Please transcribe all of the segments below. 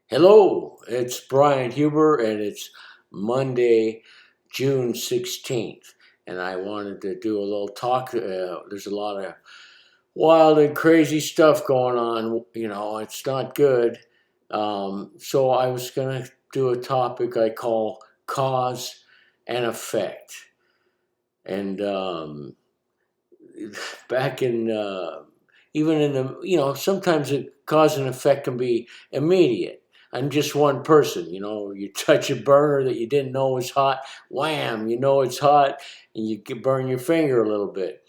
Hello, it's Brian Huber, and it's Monday, June 16th. And I wanted to do a little talk. There's a lot of wild and crazy stuff going on. It's not good. So I was going to do a topic I call cause and effect. And back in, even in the, sometimes the cause and effect can be immediate. I'm just one person. You touch a burner that you didn't know was hot, wham, you know it's hot, and you can burn your finger a little bit.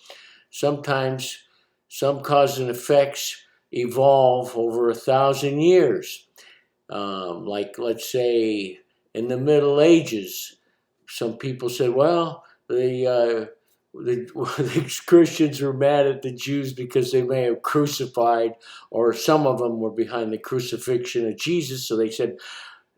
Sometimes some cause and effects evolve over 1,000 years. Like, let's say, in the Middle Ages, some people said, well, the Christians were mad at the Jews because they may have crucified, or some of them were behind the crucifixion of Jesus. So they said,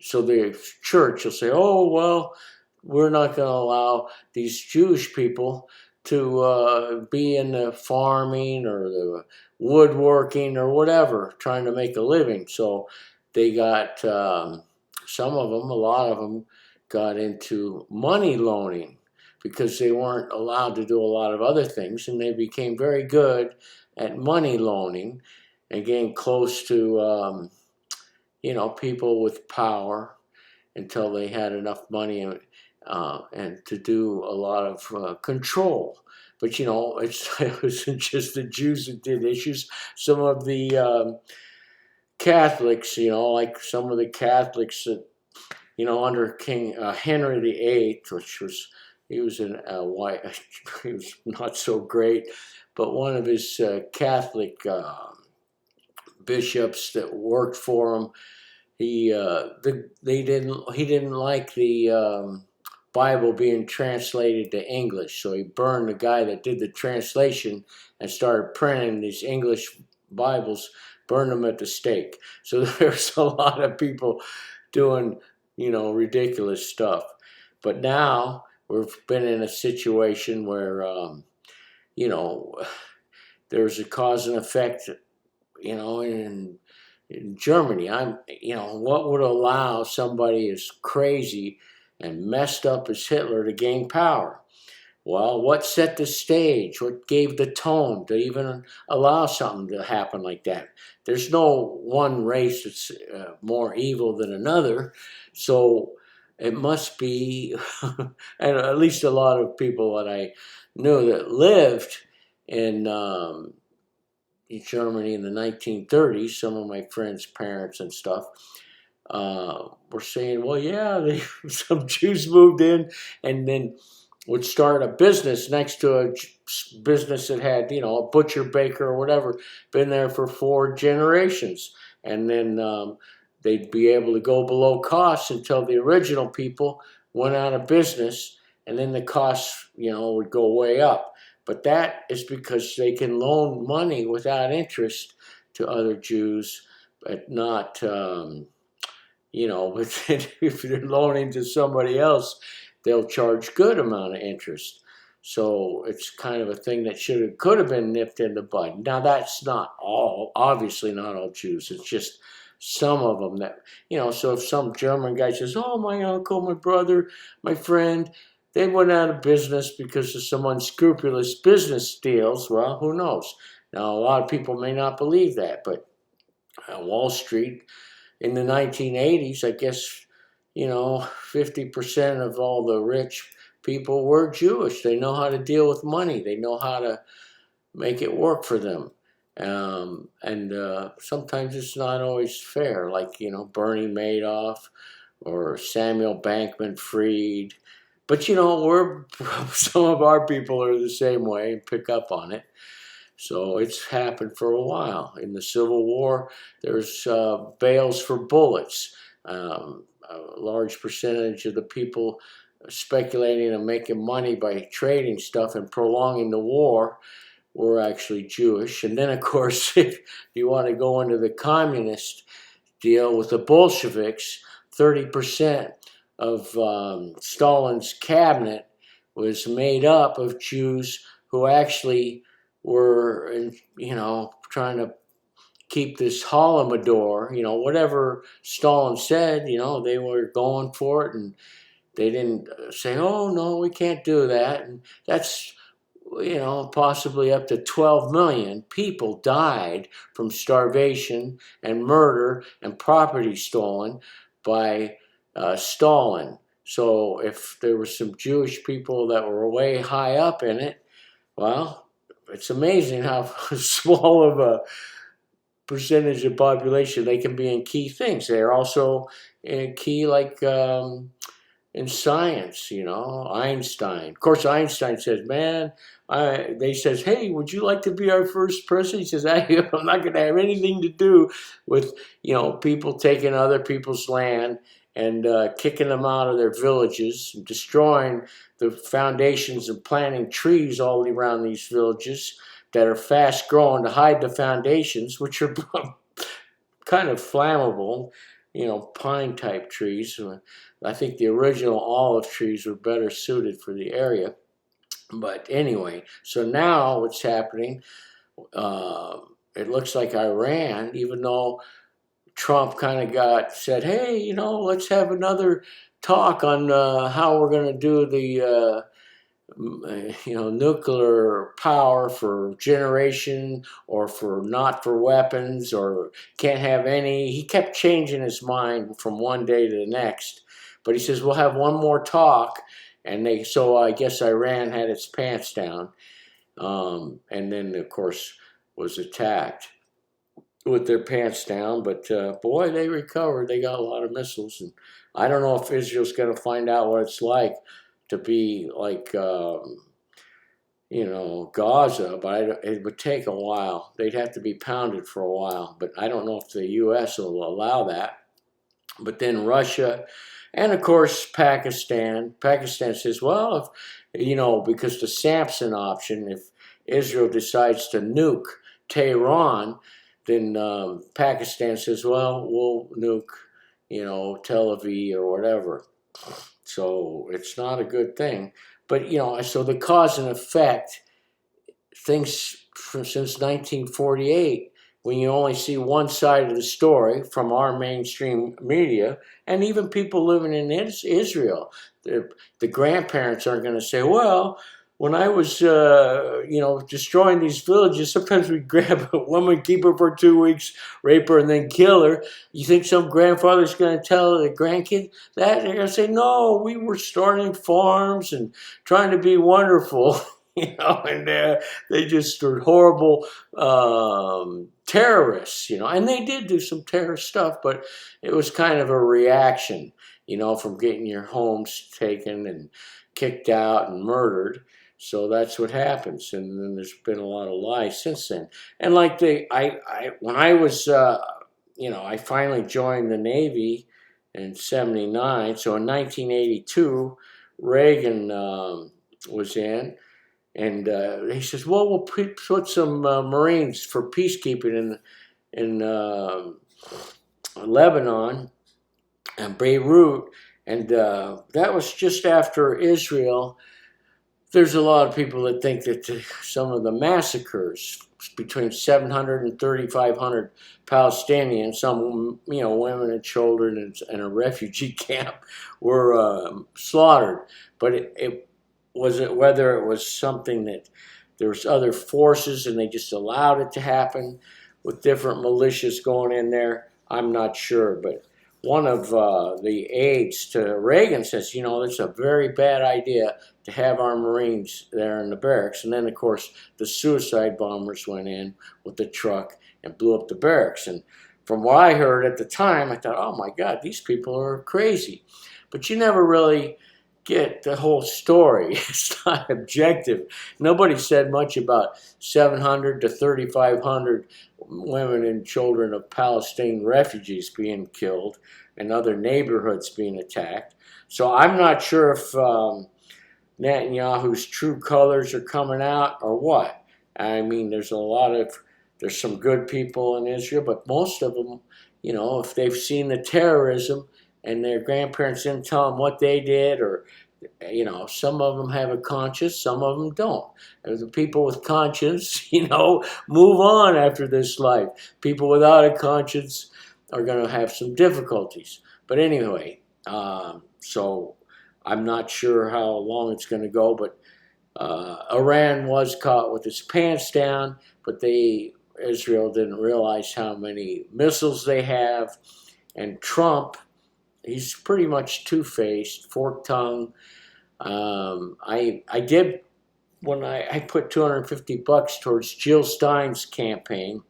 so the church will say, oh, well, we're not going to allow these Jewish people to be in the farming or the woodworking or whatever, trying to make a living. So they got, some of them, a lot of them, got into money loaning because they weren't allowed to do a lot of other things, and they became very good at money loaning and getting close to, people with power until they had enough money and to do a lot of control. But it wasn't just the Jews that did issues. Some of the Catholics, like some of the Catholics that, under King Henry VIII, which was he was an white, he was not so great, but one of his Catholic bishops that worked for him, he didn't like the Bible being translated to English, so he burned the guy that did the translation and started printing these English Bibles, burned them at the stake. So there's a lot of people doing, ridiculous stuff. But now we've been in a situation where, you know, there's a cause and effect, in Germany. What would allow somebody as crazy and messed up as Hitler to gain power? Well, what set the stage? What gave the tone to even allow something to happen like that? There's no one race that's more evil than another. So it must be, and at least a lot of people that I knew that lived in Germany in the 1930s, some of my friends' parents and stuff, were saying, well, yeah, some Jews moved in and then would start a business next to a business that had, a butcher, baker, or whatever, been there for 4 generations. And then they'd be able to go below costs until the original people went out of business, and then the costs, would go way up. But that is because they can loan money without interest to other Jews, but not, but if they're loaning to somebody else, they'll charge good amount of interest. So it's kind of a thing that could have been nipped in the bud. Now that's not all, obviously not all Jews. It's just some of them that, so if some German guy says, oh, my uncle, my brother, my friend, they went out of business because of some unscrupulous business deals, well, who knows? Now, a lot of people may not believe that, but Wall Street in the 1980s, I guess, 50% of all the rich people were Jewish. They know how to deal with money. They know how to make it work for them. And sometimes it's not always fair, like, Bernie Madoff or Samuel Bankman-Fried. But, some of our people are the same way and pick up on it. So it's happened for a while. In the Civil War, there's bales for bullets. A large percentage of the people speculating and making money by trading stuff and prolonging the war were actually Jewish. And then, of course, if you want to go into the communist deal with the Bolsheviks, 30% of Stalin's cabinet was made up of Jews who actually were, trying to keep this Holodomor, whatever Stalin said, they were going for it, and they didn't say, oh, no, we can't do that. And that's, possibly up to 12 million people died from starvation and murder and property stolen by Stalin. So if there were some Jewish people that were way high up in it, well, it's amazing how small of a percentage of population they can be in key things. They're also in key, like in science, Einstein. Of course, Einstein says, man, they says, hey, would you like to be our first president? He says, I'm not going to have anything to do with, people taking other people's land and kicking them out of their villages, and destroying the foundations and planting trees all around these villages that are fast growing to hide the foundations, which are kind of flammable, pine type trees. I think the original olive trees were better suited for the area. But anyway, so now what's happening, it looks like Iran, even though Trump kind of said, hey, let's have another talk on how we're going to do the nuclear power for generation, or for not for weapons, or can't have any. He kept changing his mind from one day to the next. But he says, we'll have one more talk. And so I guess Iran had its pants down. And then, of course, was attacked with their pants down. But boy, they recovered. They got a lot of missiles. And I don't know if Israel's going to find out what it's like to be like, Gaza, but it would take a while. They'd have to be pounded for a while. But I don't know if the U.S. will allow that. But then Russia, and of course Pakistan. Pakistan says, well, because the Samson option, if Israel decides to nuke Tehran, then Pakistan says, well, we'll nuke, Tel Aviv or whatever. So it's not a good thing. But, so the cause and effect, things since 1948, when you only see one side of the story from our mainstream media, and even people living in Israel, the grandparents aren't going to say, well, when I was, destroying these villages, sometimes we'd grab a woman, keep her for 2 weeks, rape her, and then kill her. You think some grandfather's going to tell the grandkid that? They're going to say, no, we were starting farms and trying to be wonderful, and they just were horrible terrorists, and they did do some terrorist stuff, but it was kind of a reaction, from getting your homes taken and kicked out and murdered. So that's what happens, and then there's been a lot of lies since then. And like when I was, I finally joined the Navy in '79. So in 1982, Reagan was in, and he says, "Well, we'll put some Marines for peacekeeping in Lebanon and Beirut," and that was just after Israel. There's a lot of people that think that some of the massacres, between 700 and 3,500 Palestinians, some women and children in a refugee camp, were slaughtered. But it wasn't whether it was something that there was other forces and they just allowed it to happen with different militias going in there. I'm not sure, but one of the aides to Reagan says, it's a very bad idea to have our Marines there in the barracks. And then, of course, the suicide bombers went in with the truck and blew up the barracks. And from what I heard at the time, I thought, oh my God, these people are crazy. But you never really get the whole story. It's not objective. Nobody said much about 700 to 3,500 women and children of Palestinian refugees being killed and other neighborhoods being attacked. So I'm not sure if Netanyahu's true colors are coming out or what. I mean, there's some good people in Israel, but most of them, if they've seen the terrorism and their grandparents didn't tell them what they did, or You know, some of them have a conscience, some of them don't. And the people with conscience, you know, move on after this life. People without a conscience are going to have some difficulties. But anyway, so I'm not sure how long it's going to go, but Iran was caught with its pants down, but Israel didn't realize how many missiles they have. And Trump, he's pretty much two-faced, fork-tongued. I did when I put $250 towards Jill Stein's campaign,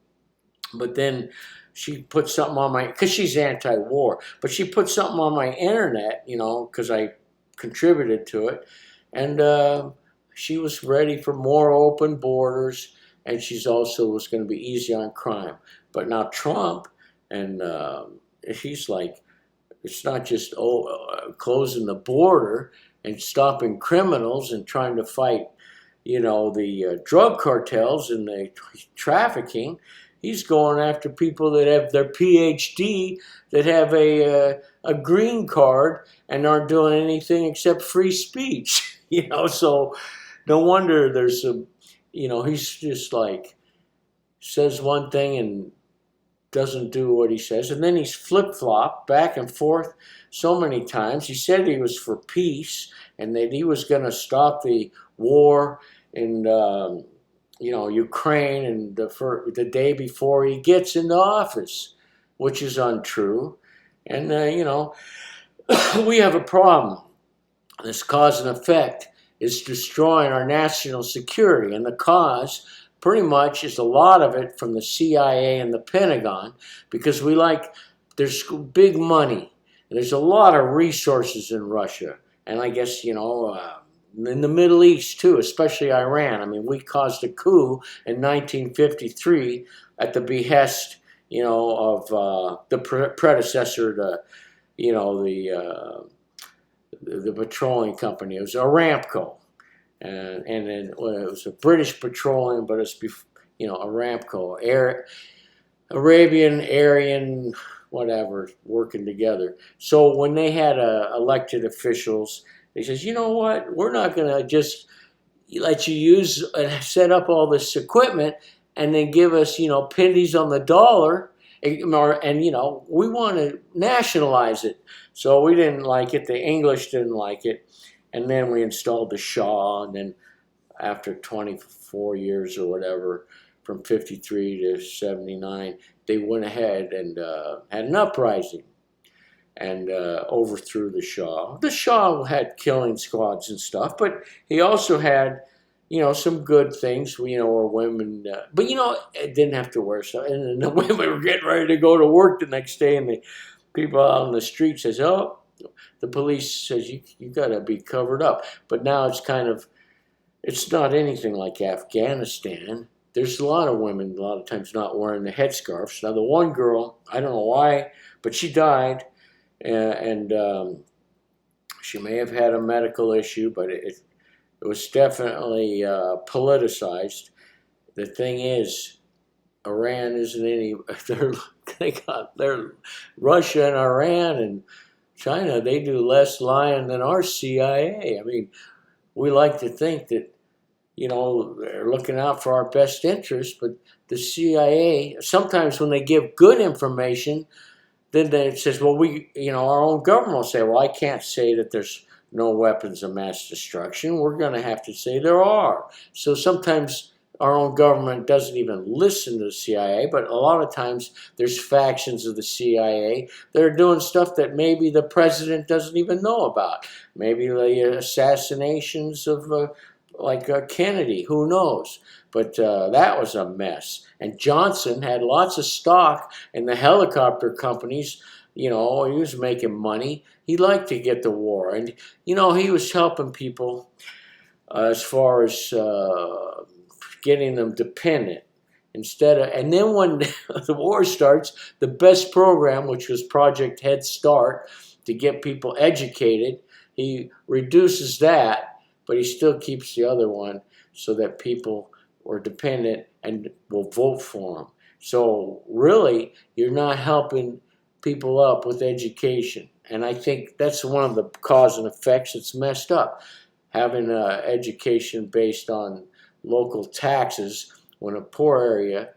but then she put something on my, because she's anti-war, but she put something on my internet, you know, because I contributed to it, and she was ready for more open borders, and she's also was going to be easy on crime. But now Trump, and he's like, it's not just closing the border and stopping criminals and trying to fight, you know, the drug cartels and the trafficking. He's going after people that have their PhD, that have a green card and aren't doing anything except free speech. You know, so no wonder there's a, you know, he's just like says one thing and doesn't do what he says, and then he's flip-flopped back and forth so many times. He said he was for peace and that he was going to stop the war in you know, Ukraine, and the day before he gets into office, which is untrue. And you know, we have a problem. This cause and effect is destroying our national security, and the cause pretty much is a lot of it from the CIA and the Pentagon, because there's big money. There's a lot of resources in Russia, and I guess, you know, in the Middle East too, especially Iran. I mean, we caused a coup in 1953 at the behest, you know, of the predecessor to, you know, the petroleum company. It was Aramco. And then it was a British Petroleum, but it's, you know, Aramco, Arabian, Aryan, whatever, working together. So when they had elected officials, they says, you know what, we're not going to just let you use and set up all this equipment and then give us, you know, pennies on the dollar, and you know, we want to nationalize it. So we didn't like it. The English didn't like it. And then we installed the Shah, and then after 24 years or whatever, from 53 to 79, they went ahead and had an uprising and overthrew the Shah. The Shah had killing squads and stuff, but he also had, you know, some good things, you know, or women, but, you know, it didn't have to wear stuff. And the women were getting ready to go to work the next day, and the people out on the street says, oh, the police says you got to be covered up. But now it's kind of, it's not anything like Afghanistan. There's a lot of women a lot of times not wearing the headscarves. Now the one girl, I don't know why, but she died, and she may have had a medical issue, but it was definitely politicized. The thing is, Iran isn't any. They're Russia and Iran and China. They do less lying than our CIA. I mean, we like to think that, you know, they're looking out for our best interests, but the CIA, sometimes when they give good information, then it says, well, you know, our own government will say, well, I can't say that there's no weapons of mass destruction. We're going to have to say there are. So sometimes our own government doesn't even listen to the CIA, but a lot of times there's factions of the CIA that are doing stuff that maybe the president doesn't even know about. Maybe the assassinations of Kennedy, who knows? But that was a mess. And Johnson had lots of stock in the helicopter companies. You know, he was making money. He liked to get the war. And, you know, he was helping people as far as getting them dependent. And then when the war starts, the best program, which was Project Head Start, to get people educated, he reduces that, but he still keeps the other one so that people are dependent and will vote for him. So really, you're not helping people up with education. And I think that's one of the cause and effects that's messed up. Having education based on local taxes when a poor area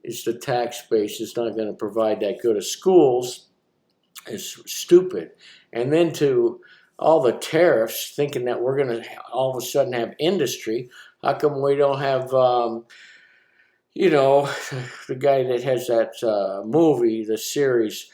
is the tax base is not going to provide that good of schools is stupid. And then to all the tariffs, thinking that we're going to all of a sudden have industry. How come we don't have, you know, the guy that has that movie, the series,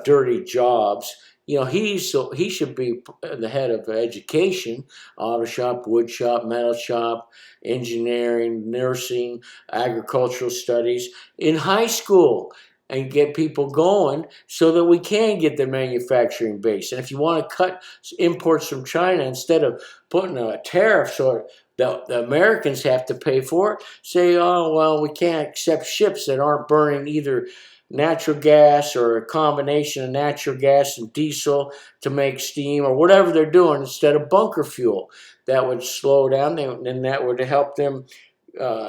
Dirty Jobs? You know, he should be the head of education, auto shop, wood shop, metal shop, engineering, nursing, agricultural studies in high school, and get people going so that we can get the manufacturing base. And if you want to cut imports from China, instead of putting a tariff so the Americans have to pay for it, say, oh, well, we can't accept ships that aren't burning either natural gas or a combination of natural gas and diesel to make steam or whatever they're doing instead of bunker fuel. That would slow down, and that would help them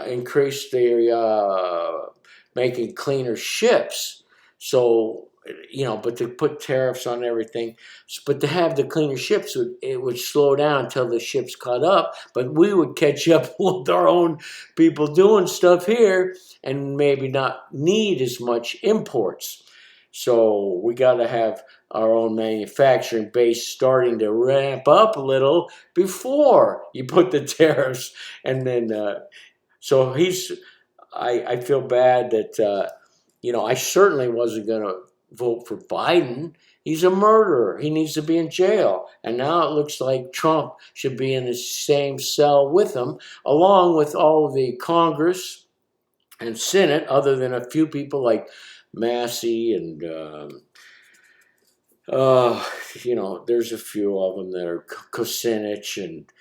increase their making cleaner ships. So, you know, but to put tariffs on everything, but to have the cleaner ships, it would slow down until the ships caught up, but we would catch up with our own people doing stuff here and maybe not need as much imports. So we got to have our own manufacturing base starting to ramp up a little before you put the tariffs. And then, so I feel bad that, you know, I certainly wasn't going to vote for Biden. He's a murderer. He needs to be in jail. And now it looks like Trump should be in the same cell with him, along with all of the Congress and Senate, other than a few people like Massey and, you know, there's a few of them that are Kucinich and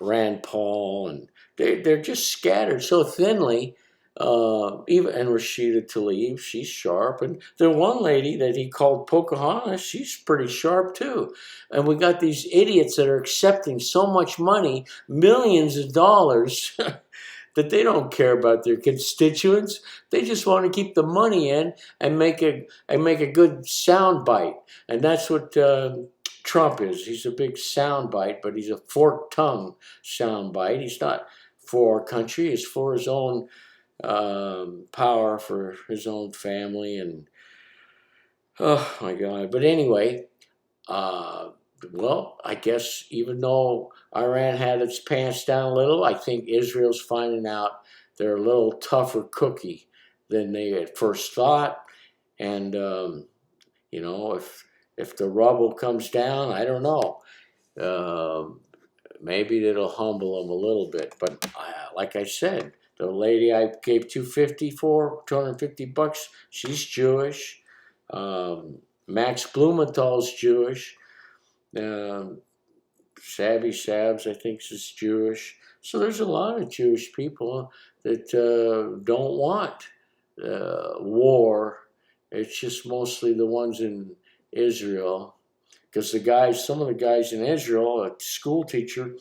Rand Paul, and they're just scattered so thinly. Even and Rashida Tlaib, she's sharp, and the one lady that he called Pocahontas, she's pretty sharp too. And we got these idiots that are accepting so much money, millions of dollars, that they don't care about their constituents. They just want to keep the money in and make a good sound bite, and that's what. Trump is. He's a big soundbite, but he's a forked tongue soundbite. He's not for our country. He's for his own power, for his own family, and oh my God. But anyway, well, I guess even though Iran had its pants down a little, I think Israel's finding out they're a little tougher cookie than they at first thought, and you know, if the rubble comes down, I don't know. Maybe it'll humble them a little bit. But like I said, the lady I gave $250, she's Jewish. Max Blumenthal's Jewish. Savvy Sabs, I think, is Jewish. So there's a lot of Jewish people that don't want war. It's just mostly the ones in Israel, because some of the guys in Israel, a school teacher,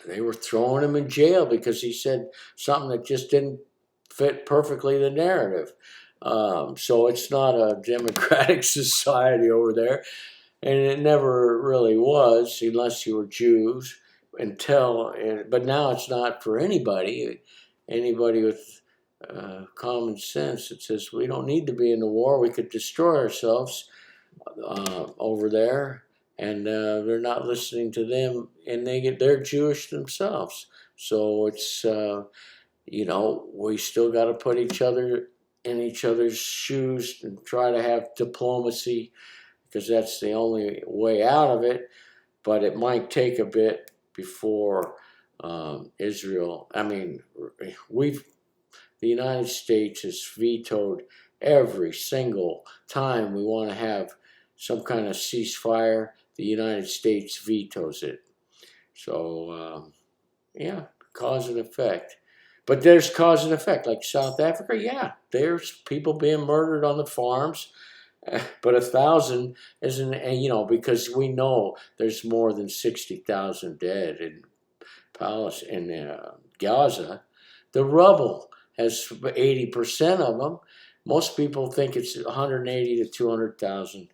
they were throwing him in jail because he said something that just didn't fit perfectly the narrative. So it's not a democratic society over there, and it never really was, unless you were Jews. But now it's not for anybody with common sense. It says we don't need to be in the war. We could destroy ourselves over there, and they're not listening to them, and they're Jewish themselves. So it's you know, we still got to put each other in each other's shoes and try to have diplomacy, because that's the only way out of it. But it might take a bit before Israel. I mean, the United States has vetoed every single time we want to have some kind of ceasefire. The United States vetoes it. So, yeah, cause and effect. But there's cause and effect. Like South Africa, yeah, there's people being murdered on the farms. But 1,000 isn't, you know, because we know there's more than 60,000 dead in Gaza. The rubble has 80% of them. Most people think it's 180 to 200,000.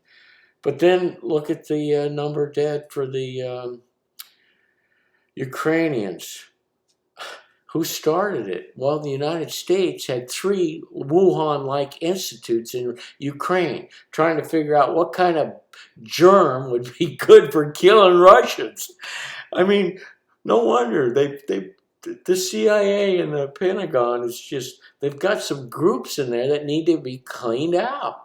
But then look at the number dead for the Ukrainians. Who started it? Well, the United States had 3 Wuhan-like institutes in Ukraine trying to figure out what kind of germ would be good for killing Russians. I mean, no wonder the CIA and the Pentagon is just, they've got some groups in there that need to be cleaned out.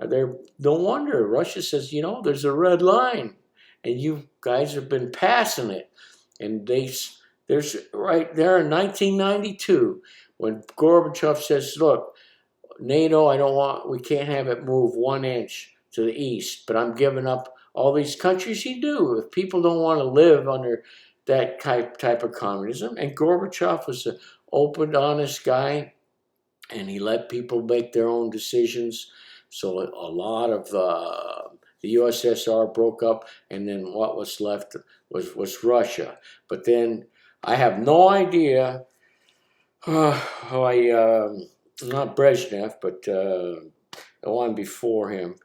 No wonder Russia says, you know, there's a red line, and you guys have been passing it. And there's right there in 1992 when Gorbachev says, look, NATO, we can't have it move 1 inch to the east, but I'm giving up all these countries. He knew if people don't want to live under that type of communism. And Gorbachev was an open, honest guy, and he let people make their own decisions. So a lot of the USSR broke up, and then what was left was Russia. But then I have no idea how not Brezhnev, but the one before him,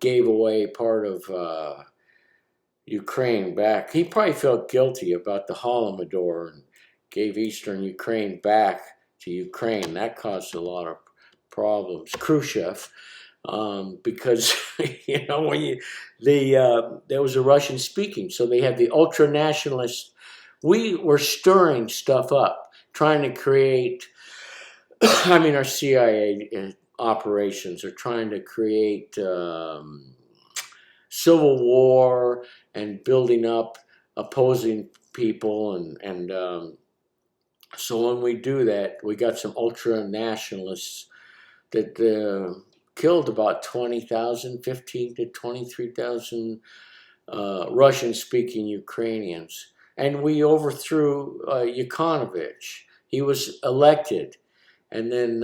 gave away part of Ukraine back. He probably felt guilty about the Holodomor and gave Eastern Ukraine back to Ukraine. That caused a lot of problems. Khrushchev, because you know when there was a Russian speaking, so they had the ultra nationalist. We were stirring stuff up, trying to create. I mean, our CIA operations are trying to create civil war and building up opposing people, and so when we do that, we got some ultra nationalists that killed about 20,000, 15 to 23,000 Russian-speaking Ukrainians. And we overthrew Yanukovych. He was elected. And then,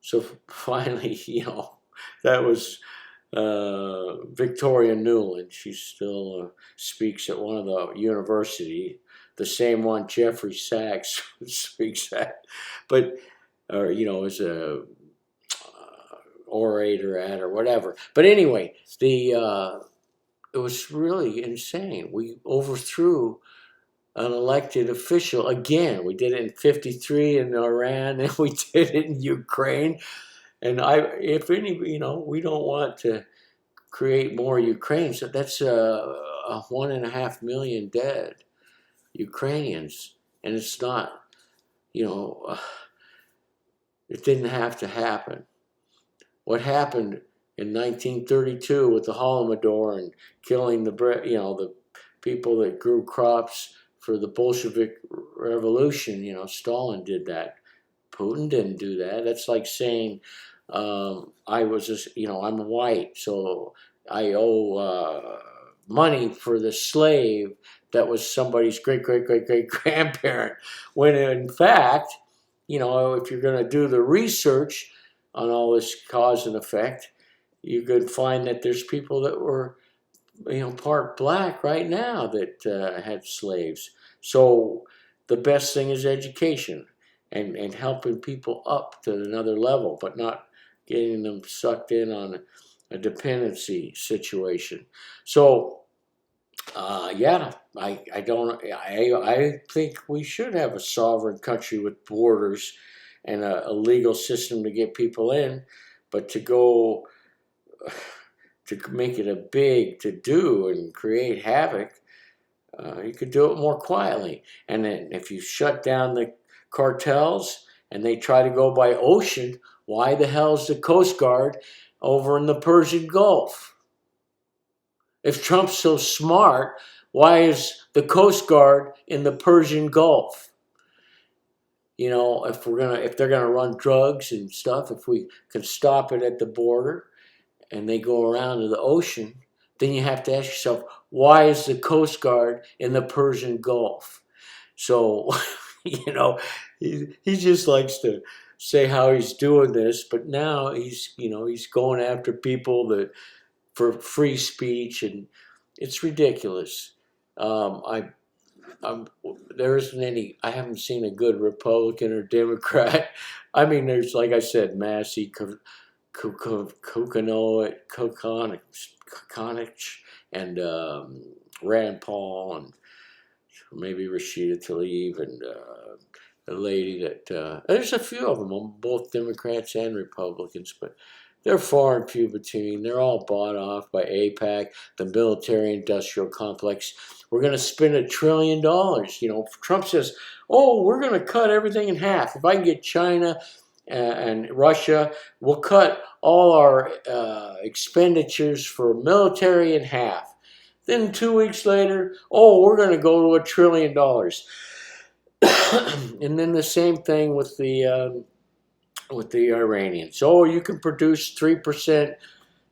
so finally, you know, that was Victoria Nuland. She still speaks at one of the university, the same one Jeffrey Sachs speaks at. But, you know, as a orator at or whatever. But anyway, it was really insane. We overthrew an elected official again. We did it in '53 in Iran, and we did it in Ukraine. And if any, you know, we don't want to create more Ukraine. So that's 1.5 million dead Ukrainians, and it's not, you know, it didn't have to happen. What happened in 1932 with the Holodomor and killing the people that grew crops for the Bolshevik Revolution, you know, Stalin did that. Putin didn't do that. That's like saying, I'm white, so I owe money for the slave that was somebody's great-great-great-great-grandparent. When in fact, you know, if you're going to do the research on all this cause and effect, you could find that there's people that were, you know, part black right now that had slaves. So the best thing is education and helping people up to another level, but not getting them sucked in on a dependency situation. So, yeah, I think we should have a sovereign country with borders and a legal system to get people in, but to make it a big to-do and create havoc, you could do it more quietly. And then if you shut down the cartels and they try to go by ocean, why the hell is the Coast Guard over in the Persian Gulf? If Trump's so smart, why is the Coast Guard in the Persian Gulf? You know, if they're gonna run drugs and stuff, if we can stop it at the border and they go around to the ocean, then you have to ask yourself, why is the Coast Guard in the Persian Gulf? So, you know, he just likes to say how he's doing this, but now he's going after people for free speech, and it's ridiculous. there isn't any. I haven't seen a good Republican or Democrat. I mean, there's, like I said, Massey, Kucinich, and Rand Paul, and maybe Rashida Tlaib, and the lady that there's a few of them, both Democrats and Republicans, but they're far and few between. They're all bought off by AIPAC, the military-industrial complex. We're going to spend $1 trillion. You know, Trump says, "Oh, we're going to cut everything in half. If I can get China and Russia, we'll cut all our expenditures for military in half." Then 2 weeks later, "Oh, we're going to go to $1 trillion." And then the same thing with the Iranians. "Oh, you can produce 3%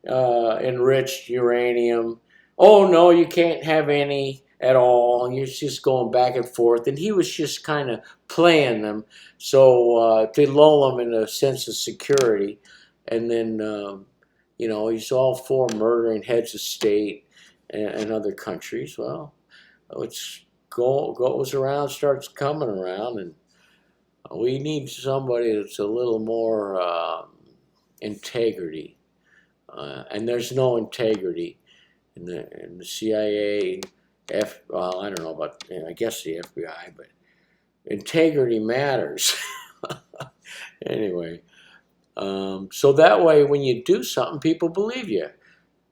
enriched uranium. Oh, no, you can't have any at all." And you're just going back and forth. And he was just kind of playing them so to lull them in a sense of security. And then, you know, he's all for murdering heads of state and other countries. Well, it's goes around, starts coming around, and we need somebody that's a little more integrity, and there's no integrity in the CIA. Well, I don't know about, I guess the FBI, but integrity matters. Anyway, so that way, when you do something, people believe you.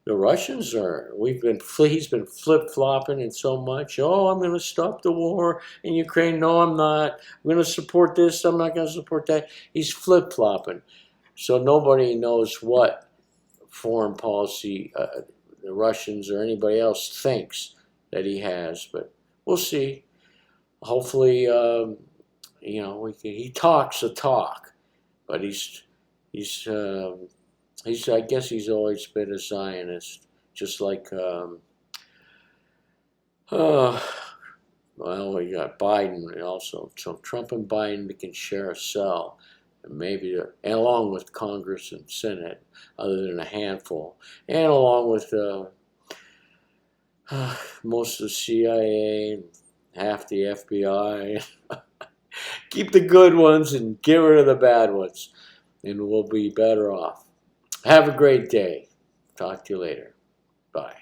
The Russians he's been flip-flopping and so much. "Oh, I'm going to stop the war in Ukraine. No, I'm not. I'm going to support this. I'm not going to support that." He's flip-flopping. So nobody knows what foreign policy the Russians or anybody else thinks that he has. But we'll see. Hopefully, you know, he talks the talk, but he's I guess he's always been a Zionist, just like, well, we got Biden also. So Trump and Biden can share a cell, and maybe, and along with Congress and Senate, other than a handful, and along with most of the CIA and half the FBI. Keep the good ones and get rid of the bad ones, and we'll be better off. Have a great day. Talk to you later. Bye.